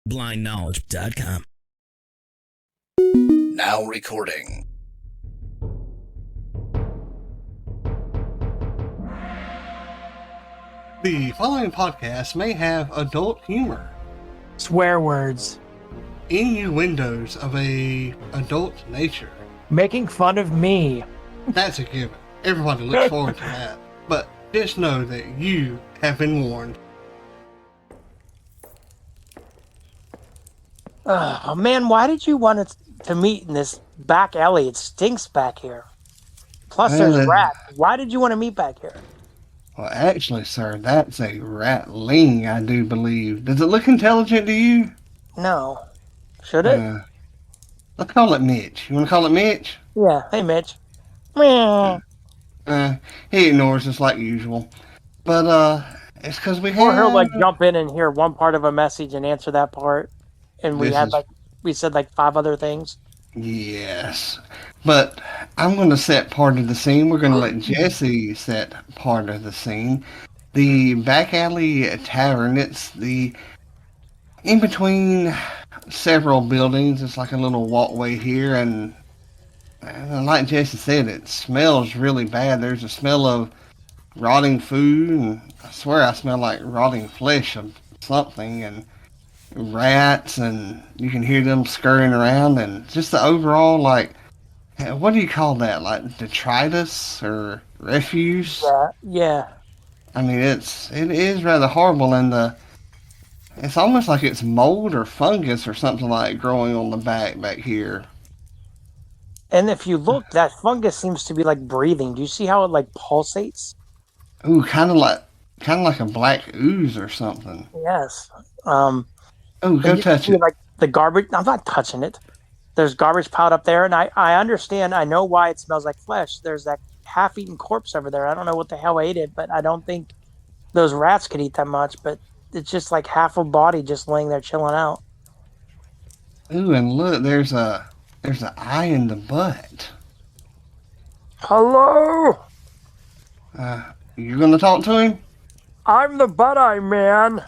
blindknowledge.com. Now recording. The following podcast may have adult humor, swear words, innuendos of a adult nature. making fun of me. That's a given. Everybody looks forward to that. But just know that you have been warned. Oh man, why did you want us to meet in this back alley? It stinks back here. Plus there's rats. Why did you want to meet back here? Well, actually, sir, that's a ratling, I do believe. Does it look intelligent to you? No. Should it? Let's call it Mitch. You want to call it Mitch? Yeah. Hey, Mitch. Meow. He ignores us like usual. But, it's because we have... Or he'll, like, jump in and hear one part of a message and answer that part. And we said, like, 5 other things. Yes. But I'm going to set part of the scene. We're going to let Jesse set part of the scene. The back alley tavern, it's the... in between several buildings. It's like a little walkway here, and like Jesse said, it smells really bad. There's a smell of rotting food, and I swear I smell like rotting flesh of something, and rats, and you can hear them scurrying around, and just the overall, like, what do you call that? Like detritus or refuse? Yeah. I mean, it is rather horrible, and it's almost like it's mold or fungus or something like growing on the back here. And if you look, that fungus seems to be like breathing. Do you see how it like pulsates? Ooh, kind of like a black ooze or something. Yes. Oh, go touch it. Like the garbage. I'm not touching it. There's garbage piled up there, and I understand. I know why it smells like flesh. There's that half-eaten corpse over there. I don't know what the hell ate it, but I don't think those rats could eat that much. But it's just like half a body just laying there chilling out. Ooh, and look, there's an eye in the butt. Hello. You gonna talk to him? I'm the butt eye man.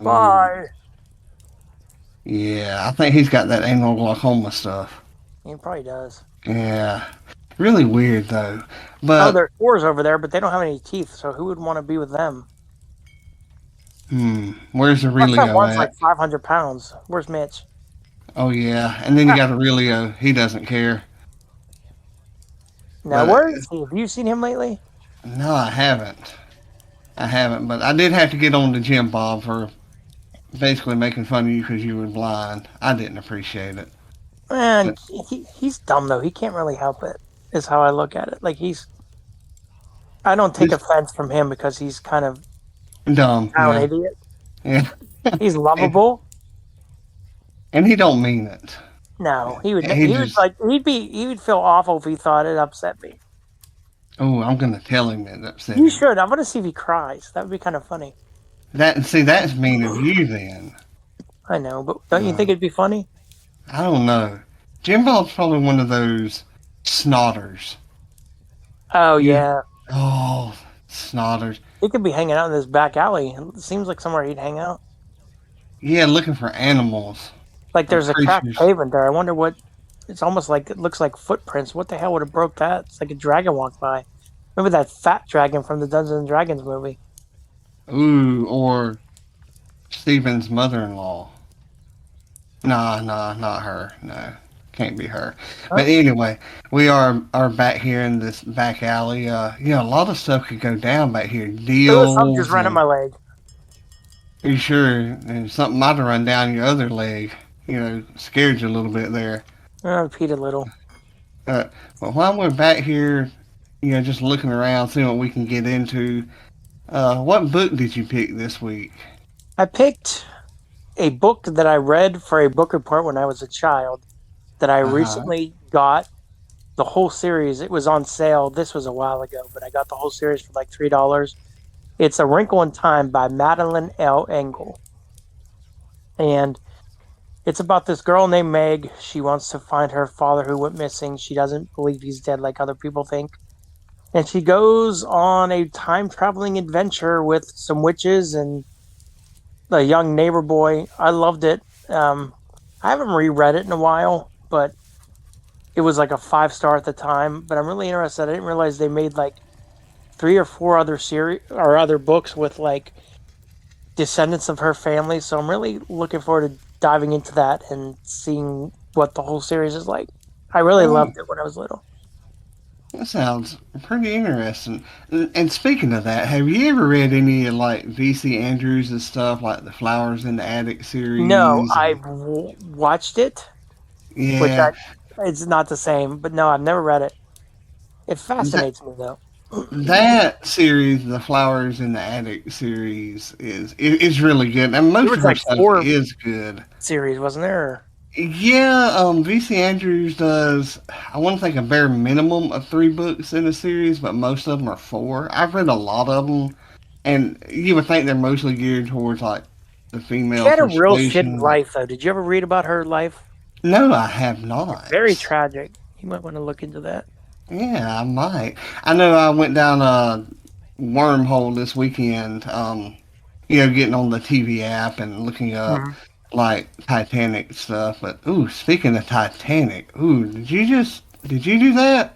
Ooh. Bye. Yeah, I think he's got that anal glaucoma stuff. He probably does. Yeah. Really weird, though. But there's 4s over there, but they don't have any teeth, so who would want to be with them? Where's Aurelio at? One's like 500 pounds. Where's Mitch? Oh, yeah. And then you got Aurelio. He doesn't care. Now, where is he? Have you seen him lately? No, I haven't. But I did have to get on to Jim Bob for basically making fun of you because you were blind. I didn't appreciate it. Man, he's dumb, though. He can't really help it, is how I look at it. Like, I don't take offense from him because he's kind of dumb. An idiot. Yeah. He's lovable. And he don't mean it. No, he would feel awful if he thought it upset me. Oh, I'm gonna tell him it upset You me. should. I want to see if he cries. That would be kind of funny. That's mean of you then. I know, but don't you think it'd be funny? I don't know. Jim Bob's probably one of those snotters. Oh, yeah. Oh, snotters. He could be hanging out in this back alley. It seems like somewhere he'd hang out. Yeah, looking for animals. Like there's a cracked creatures. pavement there. I wonder what... It's almost like... It looks like footprints. What the hell would have broke that? It's like a dragon walked by. Remember that fat dragon from the Dungeons and Dragons movie? Ooh, or Steven's mother-in-law. Nah, not her. No, can't be her. Huh? But anyway, we are back here in this back alley. A lot of stuff could go down back here. Deals. Something just ran up my leg. Are you sure? And something might have run down your other leg. Scared you a little bit there. I peed a little. But while we're back here, just looking around, seeing what we can get into, what book did you pick this week? I picked a book that I read for a book report when I was a child that I recently got the whole series. It was on sale. This was a while ago, but I got the whole series for like $3. It's A Wrinkle in Time by Madeline L. Engel. And it's about this girl named Meg. She wants to find her father who went missing. She doesn't believe he's dead like other people think. And she goes on a time-traveling adventure with some witches and The Young Neighbor Boy. I loved it. I haven't reread it in a while, but it was like a 5-star at the time. But I'm really interested. I didn't realize they made like 3 or 4 other series or other books with like descendants of her family. So I'm really looking forward to diving into that and seeing what the whole series is like. I really Oh, loved it when I was little. that sounds pretty interesting. And speaking of that, have you ever read any of like V.C. Andrews' stuff, like the Flowers in the Attic No, series? I've watched it, which Yeah, it's not the same. But no, I've never read it. It that fascinates me though. that series, the Flowers in the Attic series, is really good, and There most of was her like stuff 4 is good. series, wasn't there? Yeah, V.C. Andrews does. I want to think a bare minimum of 3 books in the series, but most of them are 4. I've read a lot of them, and you would think they're mostly geared towards like the She female had a real shitty persuasion. Like, life though. Did you ever read about her life? no, I have It's very not. tragic. You might want to look into that. Yeah, I might. I know I went down a wormhole this weekend. Getting on the TV app and looking up Mhm. like Titanic stuff. But ooh, speaking of Titanic, ooh, did you do that?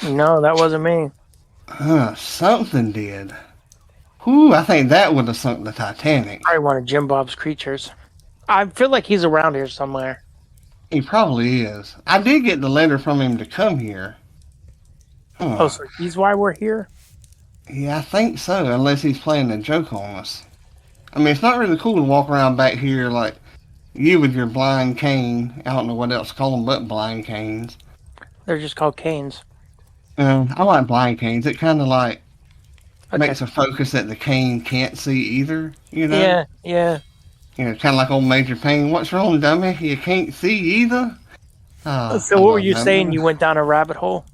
No, that wasn't me. Something did. Ooh, I think that would have sunk the Titanic. Probably one of Jim Bob's creatures. I feel like he's around here somewhere. He probably is. I did get the letter from him to come here. Oh, Huh. so he's why we're here? Yeah, I think so, unless he's playing a joke on us. I mean, it's not really cool to walk around back here like you with your blind cane. I don't know what else to call them but blind canes. They're just called canes. I like blind canes. It kind of like Okay. makes a focus that the cane can't see either. Yeah, yeah. Kind of like old Major Payne. What's wrong, dummy? You can't see either. So I what were love you that saying? movie. You went down a rabbit hole?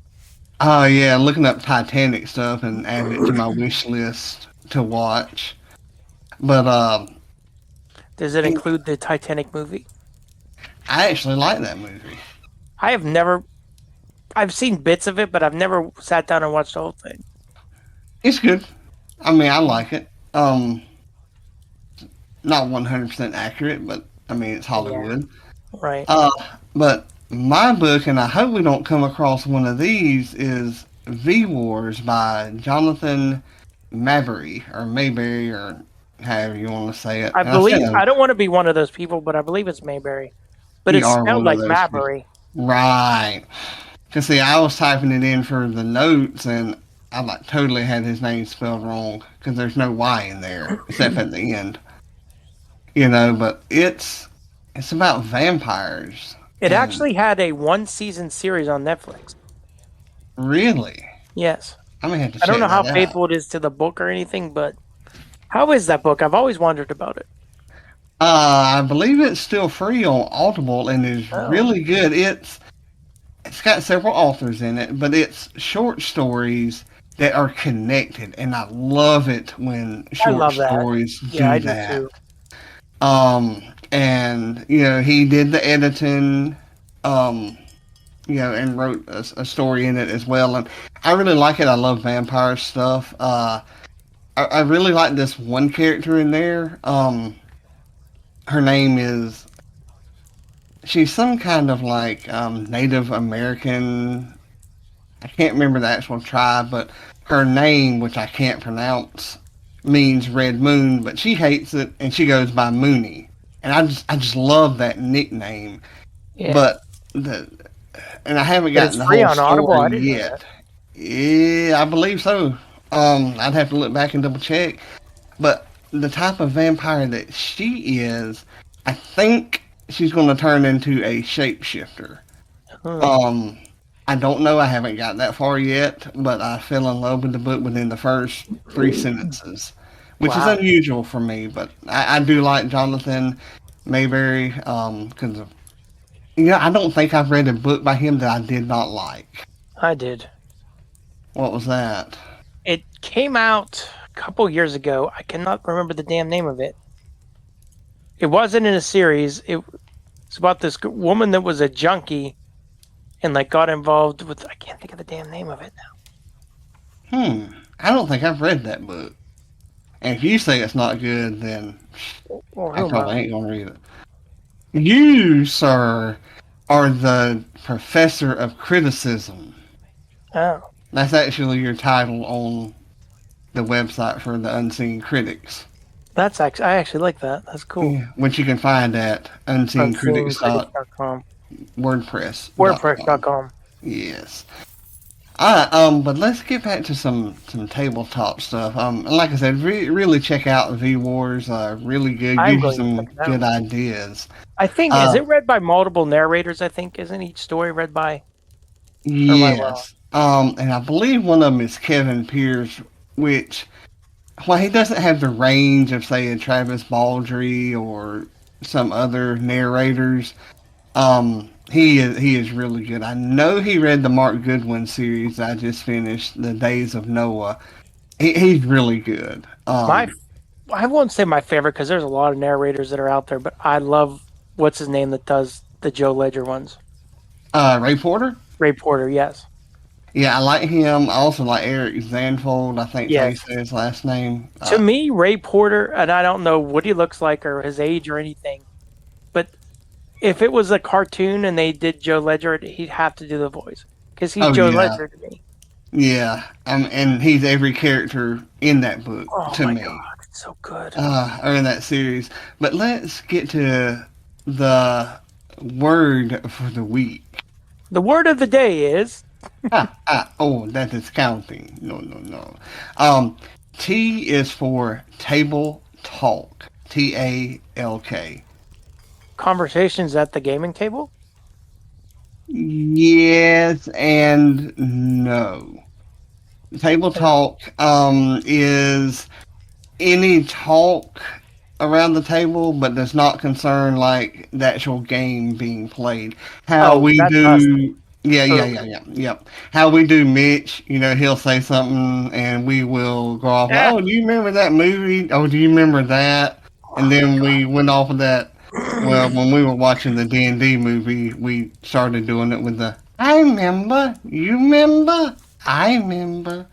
Oh yeah, looking up Titanic stuff and adding it to my wish list to watch. But Does it include the Titanic movie? I actually like that movie. I have never. I've seen bits of it, but I've never sat down and watched the whole thing. It's good. I mean, I like it. Not 100% accurate, but I mean, it's Yeah. Hollywood. Right. Uh, but my book, and I hope we don't come across one of these, is V Wars by Jonathan Maberry or Mayberry or however you want to say it. I And I believe. said, I don't want to be one of those people, but I believe it's Mayberry. But you it's are spelled one of like those people. Maberry. Right. Because see, I was typing it in for the notes, and I like totally had his name spelled wrong because there's no Y in there except at the end. But it's about vampires. It And actually had a 1-season series on Netflix. really, Yes. I may have to I don't check know how that out. faithful it is to the book or anything, but how is that book? I've always wondered about it. I believe it's still free on Audible and is Oh, really good. It's got several authors in it, but it's short stories that are connected, and I love it when I short love that. stories Yeah, I do do that. too. And he did the editing, um, and wrote a story in it as well. And I really like it. I love vampire stuff. I really like this one character in there. Her name is she's some kind of like Native American. I can't remember the actual tribe, but her name, which I can't pronounce, means red moon. But she hates it, and she goes by Mooney. And I just love that nickname. Yeah. But the and I haven't But it's gotten the free whole on Audible. story I didn't know that. yet. Yeah, I believe so. I'd have to look back and double check. But the type of vampire that she is, I think she's going to turn into a shapeshifter. Hmm. Um, I don't know. I haven't got that far yet, but I fell in love with the book within the first 3 sentences, which is Wow. unusual for me. But I do like Jonathan Maberry because I don't think I've read a book by him that I did not like. I did. What was that? It came out a couple years ago. I cannot remember the damn name of it. It wasn't in a series. It's about this woman that was a junkie and like got involved with. I can't think of the damn name of it now. I don't think I've read that book. And if you say it's not good, then Well, I who am probably I? ain't gonna read it. You, sir, are the professor of criticism. Oh, That's actually your title on the website for the Unseen Critics, I actually like that. That's cool. which you can find at unseencritics.wordpress.com. UnseeingCritics.com. Yes. But let's get back to some tabletop stuff. And like I said, really check out V Wars. Really good. I'm Gives you going to check some it out. good ideas. I think, is Uh, it read by multiple narrators? I think, isn't each story read by, or am I wrong? yes. And I believe one of them is Kevin Pierce, which, while he doesn't have the range of, say, a Travis Baldry or some other narrators, he is really good. I know he read the Mark Goodwin series I just finished, The Days of Noah. He's really good. My, I won't say my favorite because there's a lot of narrators that are out there, but I love what's his name that does the Joe Ledger ones. Ray Porter. Ray Porter, yes, Yeah, I like him. I also like Eric Zanfold. I think that's how you yes. say his last name. To me, Ray Porter, and I don't know what he looks like or his age or anything, but if it was a cartoon and they did Joe Ledger, he'd have to do the voice because he's Oh Joe yeah, Ledger to me. yeah. And he's every character in that book Oh to my me, god, it's so good. or in that series. But let's get to the word for the week. The word of the day is Oh, that is counting. No, no, no. T is for table talk. TALK. conversations at the gaming table. Yes and no. Table talk is any talk around the table, but does not concern like the actual game being played. How Oh, we that's us. do, yeah, yeah, Totally. yeah, yeah, yep. How we do Mitch, he'll say something, and we will go off. Yeah. Oh, do you remember that movie? Oh, do you remember that? And Oh my then we went off of that. Well, god. when we were watching the D&D movie, we started doing it with the I remember, you remember, I remember,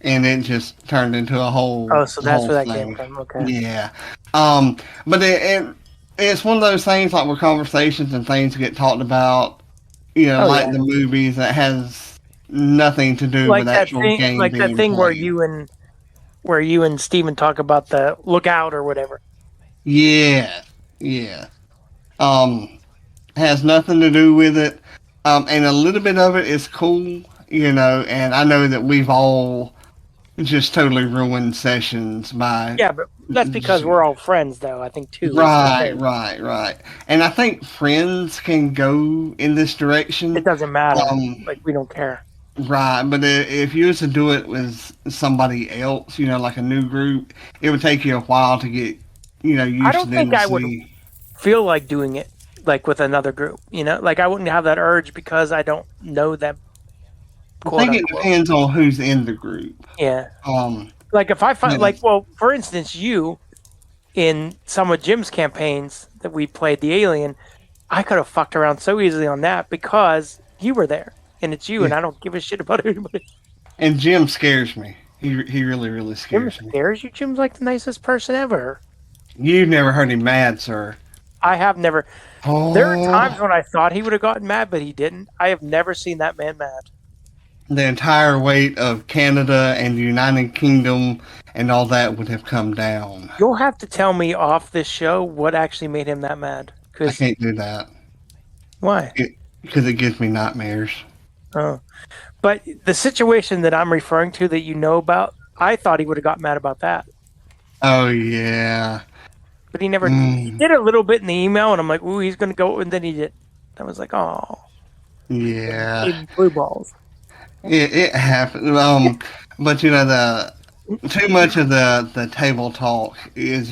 and it just turned into a Oh, so that's whole where that came thing. from. Okay. Yeah. But it's one of those things like where conversations and things get talked about, Oh like yeah. the movies that has nothing to do with actual game Like that being thing played. where you and Steven talk about the lookout or whatever. Yeah. Yeah. Um, has nothing to do with it. And a little bit of it is cool, and I know that we've all just totally ruined sessions by Yeah, but that's because we're all friends, though. I think too is the right, thing. right, right. And I think friends can go in this It direction. doesn't matter. Um, Like we don't care. right, but if you was to do it with somebody else, like a new group, it would take you a while to get, I used to don't them think to I would see. feel like doing it like with another group. Like I wouldn't have that urge because I don't know them, I quote think it unquote. depends on who's in the group. Yeah. Um, Like if I find yeah, like, well, for instance, you in some of Jim's campaigns that we played the alien, I could have fucked around so easily on that because you were there and it's you, yeah. and I don't give a shit about anybody. And Jim scares me. He really, really Jim scares me. scares you. Jim's like the nicest person ever. You've never heard him mad, sir. I have never. There are times Oh, when I thought he would have gotten mad, but he didn't. I have never seen that man mad. the entire weight of Canada and the United Kingdom and all that would have come down. You'll have to tell me off this show what actually made him that mad. I Because can't do that. why? Because it gives me nightmares. Oh. But the situation that I'm referring to that you know about, I thought he would have got mad about that. Oh, yeah. But he never. He Mm, did a little bit in the email, and I'm like, ooh, he's going to go. And then he did. I was like, oh, yeah. gave blue balls. It happens. But, the too much of the table talk is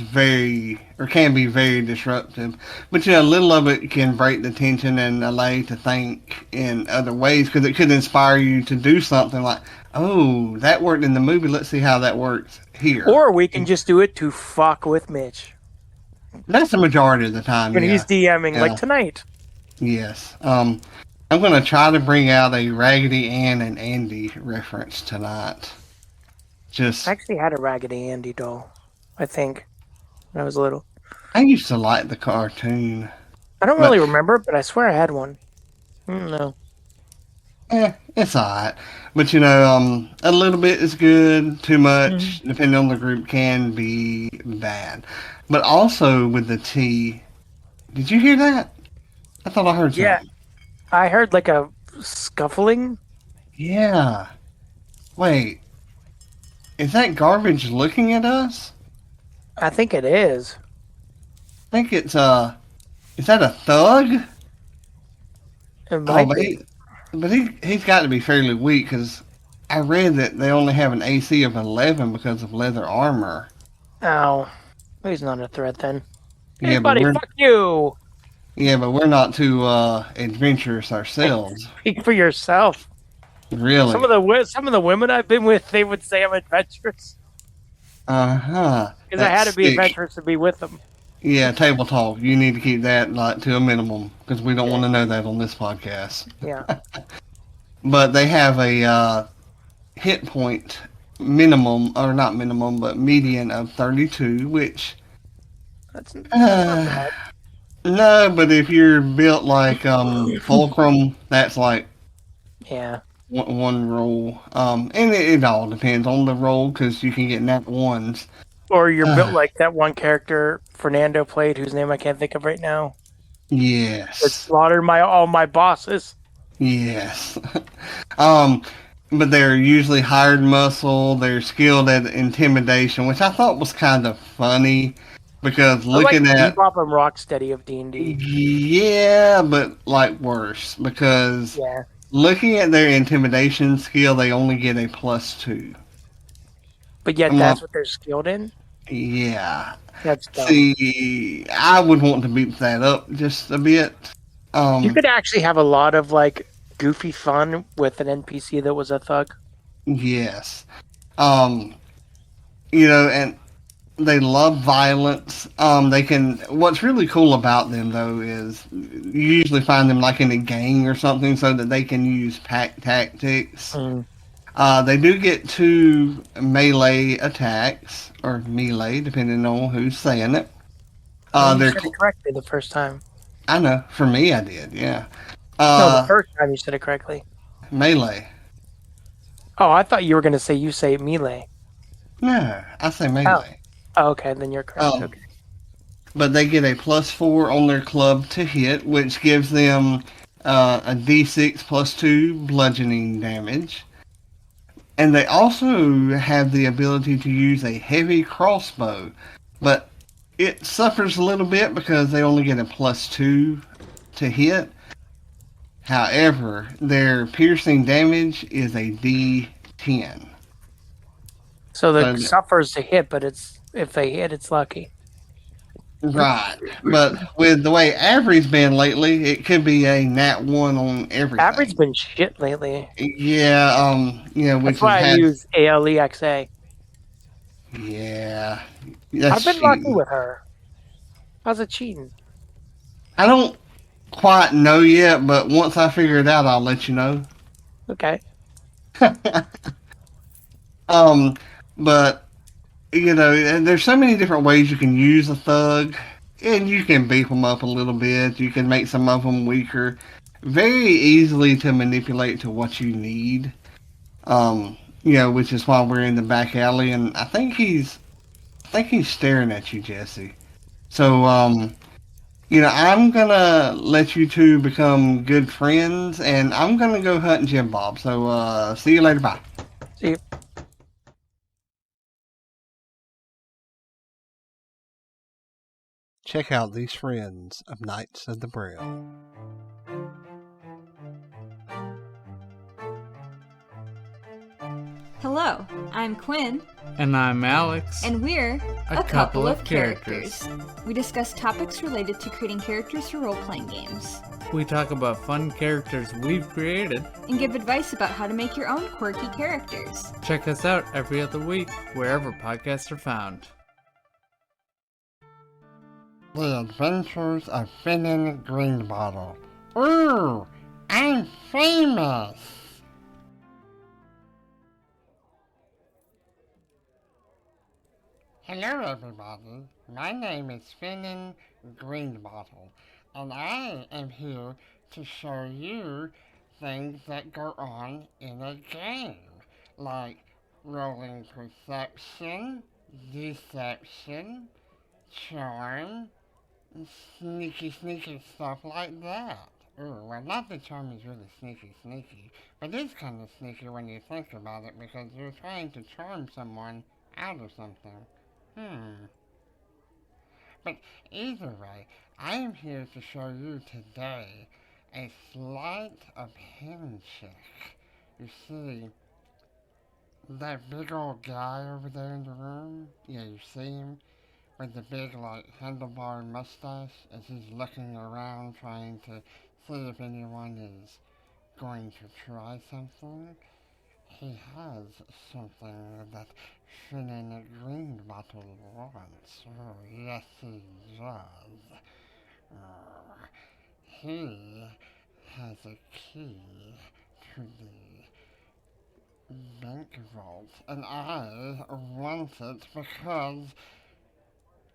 can be very disruptive. But, a little of it can break the tension and allow you to think in other ways because it could inspire you to do something like, oh, that worked in the movie. Let's see how that works here. Or we can just do it to fuck with Mitch That's the majority of the time, when yeah. he's DMing, Yeah. like tonight. Yes. I'm going to try to bring out a Raggedy Ann and Andy reference tonight. Just, I actually had a Raggedy Andy doll, I think, when I was little. I used to like the cartoon, I don't but really remember, but I swear I had one. No. it's alright. But a little bit is good. Too Mhm. much, depending on the group, can be bad. But also with the tea, did you hear that? I thought I heard Yeah, something. I heard like a scuffling. Yeah. Wait, is that garbage looking at us? I think it is. I think is that a thug? It Oh, might but be. he's got to be fairly weak because I read that they only have an AC of 11 because of leather armor. Oh, he's not a threat then. Hey, Yeah, but buddy, we're fuck you. yeah, but we're not too adventurous ourselves, Speak for yourself. really. Some of the women I've been with, they would say I'm adventurous Uh huh. because I had That's to be sick. adventurous to be with them. Yeah, table talk. You need to keep that like to a minimum because we don't Yeah, want to know that on this podcast. yeah. But they have a hit point minimum, or not minimum, but median of 32, which That's not uh, bad. no, but if you're built like Fulcrum, that's like Yeah. one roll. And it all depends on the roll because you can get nat ones. Or you're built Uh, like that one character Fernando played, whose name I can't think of right now. That yes, slaughtered all my bosses. yes. um, but they're usually hired muscle. They're skilled at intimidation, which I thought was kind of funny because I like looking at Bebop and Rocksteady of D&D. yeah, but like worse because Yeah. looking at their intimidation skill, they only get a +2. But yet I'm like, that's what they're skilled in? yeah. That's dumb. See, I would want to beat that up just a bit. You Um, could actually have a lot of like goofy fun with an NPC that was a thug. yes. Um, and they love violence. They can. What's really cool about them though is you usually find them like in a gang or something, so that they can use pack tactics. Mm. They do get 2 melee attacks or melee, depending on who's saying it. Well, you They're. said it correctly the first time. I know. For me, I did. Yeah. No, the Uh, first time you said it correctly. melee. Oh, I thought you were going to say you say melee. No, I say Oh. melee. Oh, okay, then you're correct. Um, Okay. but they get a +4 on their club to hit, which gives them a D6 +2 bludgeoning damage. And they also have the ability to use a heavy crossbow, but it suffers a little bit because they only get a +2 to hit. However, their piercing damage is a D10. So the So, suffers to hit, but if they hit, it's lucky. right. But with the way Avery's been lately, it could be a nat 1 on Average everything. been shit lately. Yeah, which That's has why I had, use ALEXA. yeah, I've that's been lucky cheating. with her. How's it cheating? I don't quite know yet, but once I figure it out, I'll let you know. Okay. um, but there's so many different ways you can use a thug, and you can beef them up a little bit. You can make some of them weaker, very easily to manipulate to what you need. Which is why we're in the back alley, and I think he's staring at you, Jesse. So, I'm gonna let you two become good friends, and I'm gonna go hunt Jim Bob. So, see you later. Bye. See, Check out these friends of Knights of the Braille. Hello, I'm Quinn, And I'm Alex. and we're A couple of characters. We discuss topics related to creating characters for role-playing games, We talk about fun characters we've created. and give advice about how to make your own quirky characters. Check us out every other week, wherever podcasts are found. The Adventures of Finen Greenbottle. Ooh, I'm famous! Hello everybody, my name is Finen Greenbottle, and I am here to show you things that go on in a game, like rolling perception, deception, charm, and sneaky stuff like that. Ooh, well, not the charm is really sneaky, but it's kind of sneaky when you think about it because you're trying to charm someone out of something. But either way, I am here to show you today a sleight of hand check. You see, that big old guy over there in the room? Yeah, you see him? With the big, handlebar mustache as he's looking around trying to see if anyone is going to try something? He has something that Finen Greenbottle wants. Oh, yes, he does. He has a key to the bank vault, and I want it because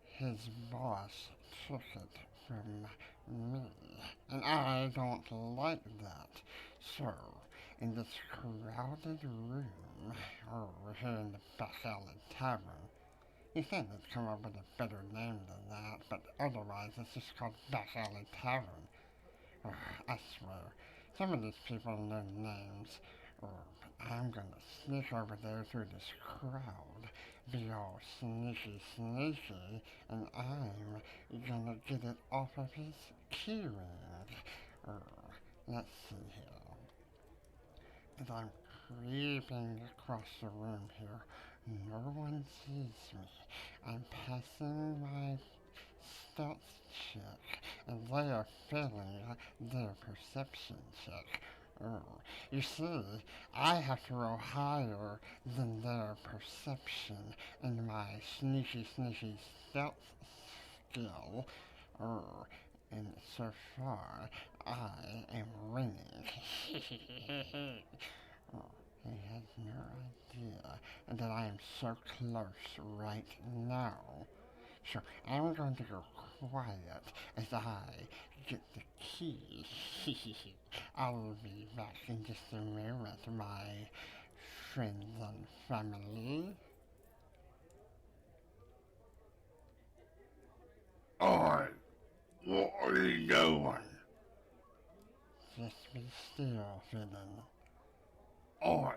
his boss took it from me, and I don't like that. So, in this crowded room over here in the back alley tavern, you think they'd come up with a better name than that, but otherwise it's just called Back Alley Tavern. I swear, some of these people know names. I'm gonna sneak over there through this crowd, be all sneaky, and I'm gonna get it off of his keyring. Let's see here. As I'm creeping across the room here, no one sees me. I'm passing my stealth check, and they are failing their perception check. You see, I have to roll higher than their perception in my sneaky stealth skill. And so far, I am winning. He has no idea that I am so close right now. So I'm going to go quiet as I get the key. I'll be back in just a minute, my friends and family. Oi! What are you doing? Just be still, Finen. Oi!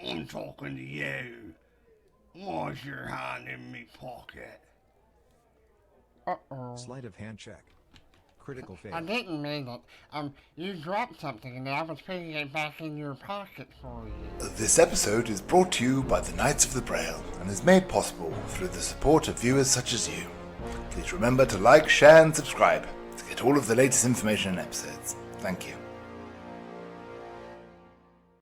I'm talking to you. Why's your hand in me pocket? Uh-oh. Sleight of hand check. Critical fail. I didn't mean it. You dropped something and I was putting it back in your pocket for you. This episode is brought to you by the Knights of the Braille and is made possible through the support of viewers such as you. Please remember to like, share and subscribe to get all of the latest information and episodes. Thank you.